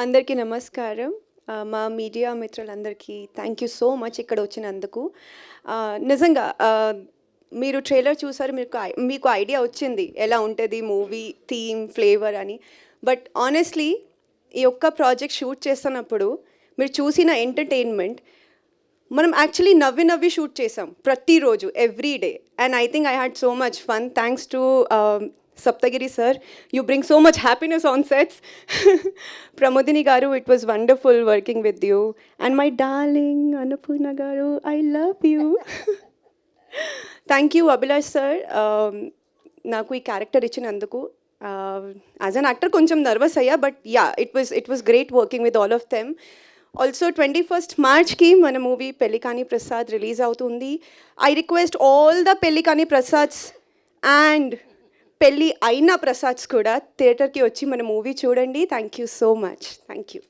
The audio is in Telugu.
అందరికీ నమస్కారం. మా మీడియా మిత్రులందరికీ థ్యాంక్ యూ సో మచ్ ఇక్కడ వచ్చినందుకు. నిజంగా మీరు ట్రైలర్ చూసారు, మీకు ఐడియా వచ్చింది ఎలా ఉంటుంది మూవీ థీమ్, ఫ్లేవర్ అని. బట్ ఆనెస్ట్లీ ఈ ఒక్క ప్రాజెక్ట్ షూట్ చేస్తున్నప్పుడు మీరు చూసిన ఎంటర్టైన్మెంట్, మనం యాక్చువల్లీ నవ్వి షూట్ చేసాం ప్రతిరోజు, every day. And I think I had so much fun. Thanks to Saptagiri sir, you bring so much happiness on sets. Pramodini garu, it was wonderful working with you. And my darling Annapurna garu, I love you. Thank you Abhilash sir, నాకు ఈ క్యారెక్టర్ ఇచ్చినందుకు. యాజ్ అన్ యాక్టర్ కొంచెం నర్వస్ అయ్యా, but yeah, it was great working with all of them. Also 21st మార్చ్కి మన మూవీ పెళ్ళికాని ప్రసాద్ రిలీజ్ అవుతుంది. I request all the Pellikani Prasads and పెళ్ళి అయిన ప్రసాద్స్ కూడా థియేటర్కి వచ్చి మన మూవీ చూడండి. Thank you so much. Thank you.